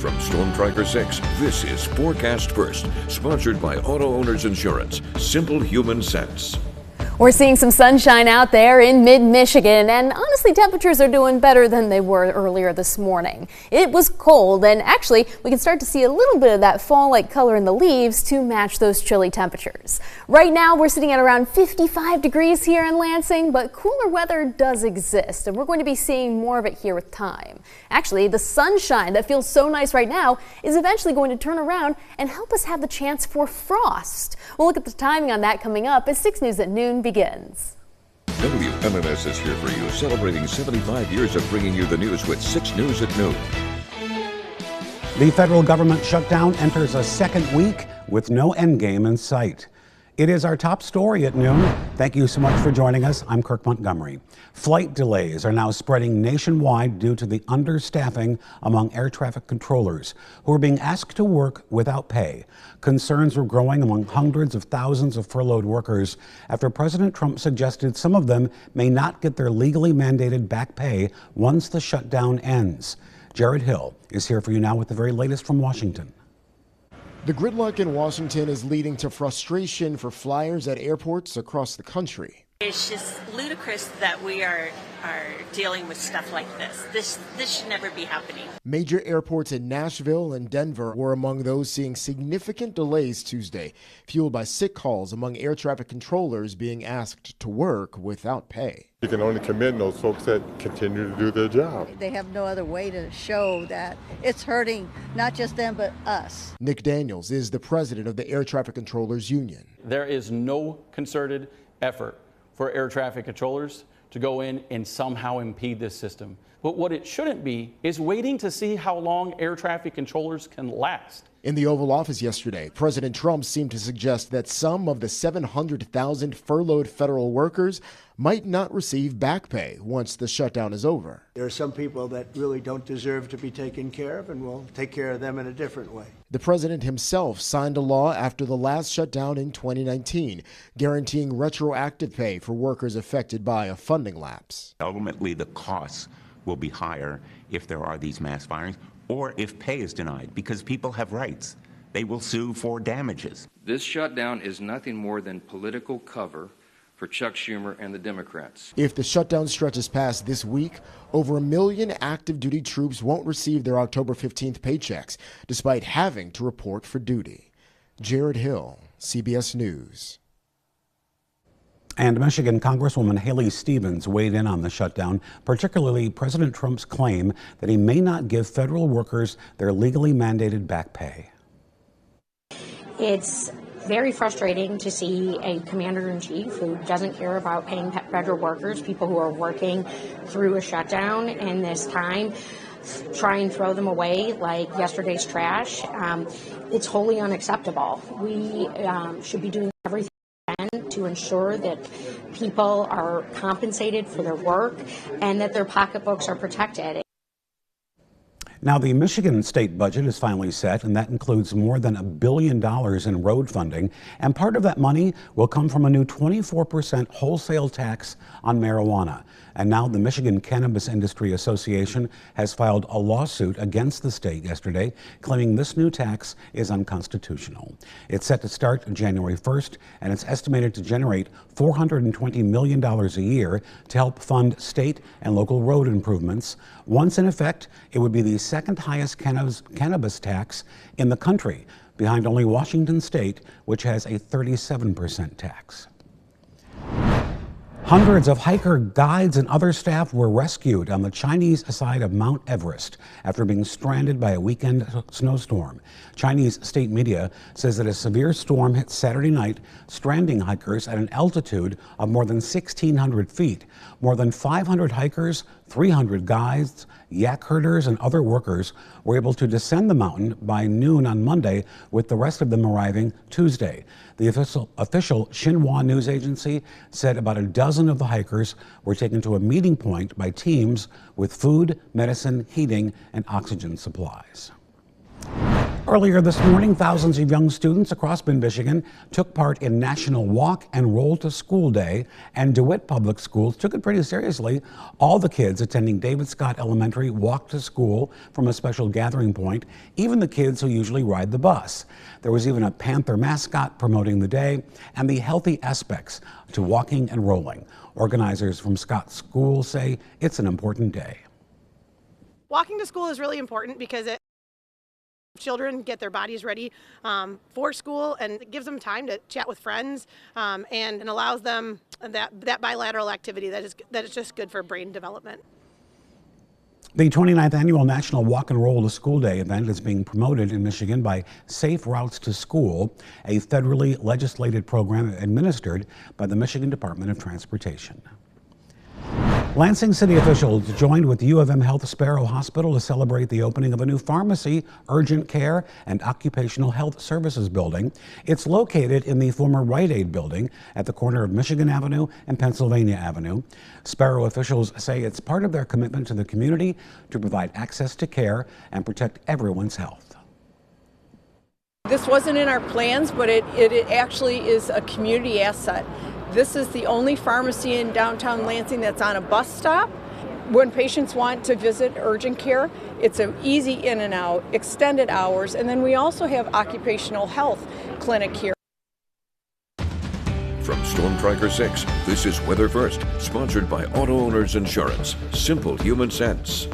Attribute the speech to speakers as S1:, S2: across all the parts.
S1: From Storm Tracker 6, this is Forecast First, sponsored by Auto Owners Insurance. Simple human sense.
S2: We're seeing some sunshine out there in mid-Michigan, and honestly, temperatures are doing better than they were earlier this morning. It was cold, and actually, we can start to see a little bit of that fall-like color in the leaves to match those chilly temperatures. Right now, we're sitting at around 55 degrees here in Lansing, but cooler weather does exist, and we're going to be seeing more of it here with time. Actually, the sunshine that feels so nice right now is eventually going to turn around and help us have the chance for frost. We'll look at the timing on that coming up as 6 News at noon begins.
S1: WMMS is here for you, celebrating 75 years of bringing you the news with 6 News at noon.
S3: The federal government shutdown enters a second week with no endgame in sight. It is our top story at noon. Thank you so much for joining us. I'm Kirk Montgomery. Flight delays are now spreading nationwide due to the understaffing among air traffic controllers who are being asked to work without pay. Concerns were growing among hundreds of thousands of furloughed workers after President Trump suggested some of them may not get their legally mandated back pay once the shutdown ends. Jared Hill is here for you now with the very latest from Washington.
S4: The gridlock in Washington is leading to frustration for flyers at airports across the country.
S5: It's just ludicrous that we are dealing with stuff like this. This should never be happening.
S4: Major airports in Nashville and Denver were among those seeing significant delays Tuesday, fueled by sick calls among air traffic controllers being asked to work without pay.
S6: You can only commend those folks that continue to do their job.
S7: They have no other way to show that it's hurting not just them but us.
S4: Nick Daniels is the president of the Air Traffic Controllers Union.
S8: There is no concerted effort for air traffic controllers to go in and somehow impede this system. But what it shouldn't be is waiting to see how long air traffic controllers can last.
S4: In the Oval Office yesterday, President Trump seemed to suggest that some of the 700,000 furloughed federal workers might not receive back pay once the shutdown is over.
S9: There are some people that really don't deserve to be taken care of, and we'll take care of them in a different way.
S4: The president himself signed a law after the last shutdown in 2019, guaranteeing retroactive pay for workers affected by a funding lapse.
S10: Ultimately, the costs will be higher if there are these mass firings or if pay is denied, because people have rights. They will sue for damages.
S11: This shutdown is nothing more than political cover for Chuck Schumer and the Democrats.
S4: If the shutdown stretches past this week, over 1 million active duty troops won't receive their October 15th paychecks, despite having to report for duty. Jared Hill, CBS News.
S3: And Michigan Congresswoman Haley Stevens weighed in on the shutdown, particularly President Trump's claim that he may not give federal workers their legally mandated back pay.
S12: It's very frustrating to see a commander-in-chief who doesn't care about paying federal workers, people who are working through a shutdown in this time, try and throw them away like yesterday's trash. It's wholly unacceptable. We should be doing everything to ensure that people are compensated for their work and that their pocketbooks are protected.
S3: Now, the Michigan state budget is finally set, and that includes more than $1 billion in road funding. And part of that money will come from a new 24% wholesale tax on marijuana. And now the Michigan Cannabis Industry Association has filed a lawsuit against the state yesterday, claiming this new tax is unconstitutional. It's set to start January 1st, and it's estimated to generate $420 million a year to help fund state and local road improvements. Once in effect, it would be the second highest cannabis tax in the country, behind only Washington State, which has a 37% tax. Hundreds of hiker guides and other staff were rescued on the Chinese side of Mount Everest after being stranded by a weekend snowstorm. Chinese state media says that a severe storm hit Saturday night, stranding hikers at an altitude of more than 1,600 feet. More than 500 hikers, 300 guides, yak herders, and other workers were able to descend the mountain by noon on Monday, with the rest of them arriving Tuesday. The official Xinhua news agency said about a dozen of the hikers were taken to a meeting point by teams with food, medicine, heating, and oxygen supplies. Earlier this morning, thousands of young students across mid-Michigan took part in National Walk and Roll to School Day, and DeWitt Public Schools took it pretty seriously. All the kids attending David Scott Elementary walked to school from a special gathering point, even the kids who usually ride the bus. There was even a Panther mascot promoting the day and the healthy aspects to walking and rolling. Organizers from Scott School say it's an important day.
S13: Walking to school is really important because children get their bodies ready for school, and it gives them time to chat with friends and allows them that bilateral activity that is just good for brain development.
S3: The 29th annual National Walk and Roll to School Day event is being promoted in Michigan by Safe Routes to School, a federally legislated program administered by the Michigan Department of Transportation. Lansing city officials joined with U of M Health Sparrow Hospital to celebrate the opening of a new pharmacy, urgent care, and occupational health services building. It's located in the former Rite Aid building at the corner of Michigan Avenue and Pennsylvania Avenue. Sparrow officials say it's part of their commitment to the community to provide access to care and protect everyone's health.
S14: This wasn't in our plans, but it actually is a community asset. This is the only pharmacy in downtown Lansing that's on a bus stop. When patients want to visit urgent care, it's an easy in and out, extended hours, and then we also have occupational health clinic here.
S1: From Storm Tracker 6, this is Weather First, sponsored by Auto Owners Insurance. Simple human sense.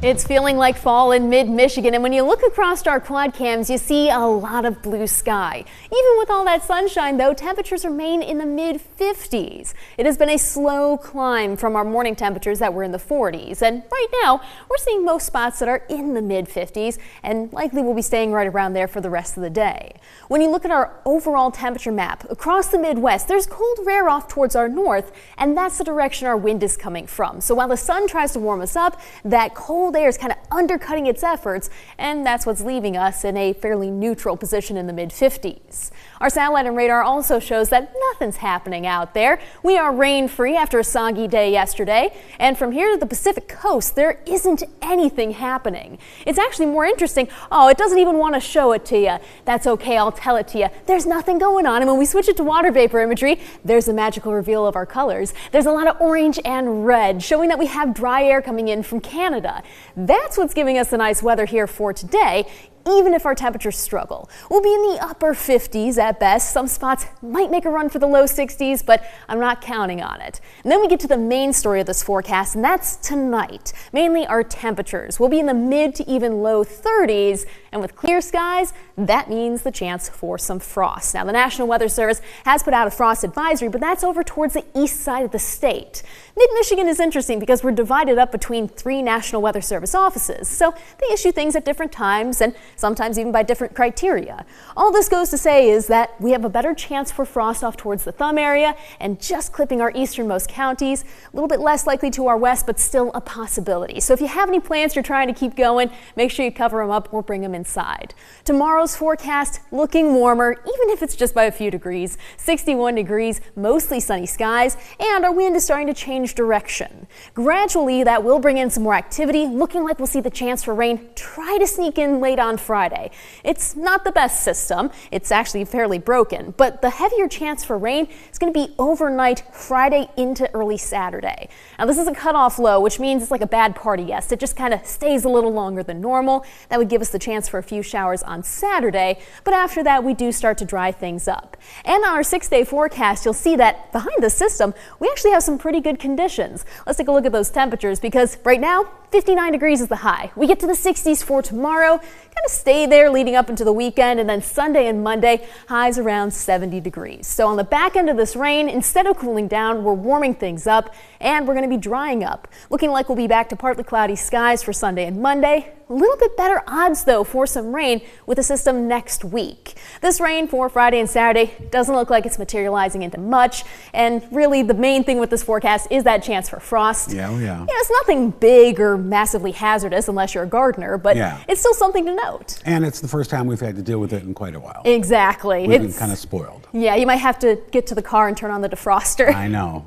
S2: It's feeling like fall in mid-Michigan, and when you look across our quad cams, you see a lot of blue sky. Even with all that sunshine, though, temperatures remain in the mid-50s. It has been a slow climb from our morning temperatures that were in the 40s, and right now, we're seeing most spots that are in the mid-50s, and likely will be staying right around there for the rest of the day. When you look at our overall temperature map across the Midwest, there's cold air off towards our north, and that's the direction our wind is coming from. So while the sun tries to warm us up, that cold air is kind of undercutting its efforts, and that's what's leaving us in a fairly neutral position in the mid-50s. Our satellite and radar also shows that nothing's happening out there. We are rain-free after a soggy day yesterday, and from here to the Pacific coast, there isn't anything happening. It's actually more interesting. Oh, it doesn't even want to show it to you. That's okay, I'll tell it to you. There's nothing going on, and when we switch it to water vapor imagery, there's a magical reveal of our colors. There's a lot of orange and red, showing that we have dry air coming in from Canada. That's what's giving us the nice weather here for today, even if our temperatures struggle. We'll be in the upper 50s at best. Some spots might make a run for the low 60s, but I'm not counting on it. And then we get to the main story of this forecast, and that's tonight. Mainly our temperatures. We'll be in the mid to even low 30s, and with clear skies, that means the chance for some frost. Now, the National Weather Service has put out a frost advisory, but that's over towards the east side of the state. Mid-Michigan is interesting because we're divided up between 3 National Weather Service offices, so they issue things at different times and sometimes even by different criteria. All this goes to say is that we have a better chance for frost off towards the thumb area and just clipping our easternmost counties, a little bit less likely to our west, but still a possibility. So if you have any plans you're trying to keep going, make sure you cover them up or bring them inside. Tomorrow's forecast looking warmer, even if it's just by a few degrees. 61 degrees, mostly sunny skies, and our wind is starting to change direction. Gradually, that will bring in some more activity, looking like we'll see the chance for rain try to sneak in late on Friday. It's not the best system. It's actually fairly broken, but the heavier chance for rain is going to be overnight Friday into early Saturday. Now, this is a cutoff low, which means it's like a bad party guest. It just kind of stays a little longer than normal. That would give us the chance for a few showers on Saturday, but after that, we do start to dry things up. And on our 6-day forecast, you'll see that behind the system, we actually have some pretty good conditions. Let's take a look at those temperatures because right now, 59 degrees is the high. We get to the 60s for tomorrow, kind of stay there leading up into the weekend, and then Sunday and Monday, highs around 70 degrees. So on the back end of this rain, instead of cooling down, we're warming things up, and we're going to be drying up. Looking like we'll be back to partly cloudy skies for Sunday and Monday. A little bit better odds, though, for some rain with the system next week. This rain for Friday and Saturday doesn't look like it's materializing into much, and really the main thing with this forecast is that chance for frost.
S3: Yeah.
S2: It's nothing big or massively hazardous unless you're a gardener, but it's still something to note.
S3: And it's the first time we've had to deal with it in quite a while.
S2: Exactly.
S3: We've been kind of spoiled.
S2: Yeah, you might have to get to the car and turn on the defroster.
S3: I know.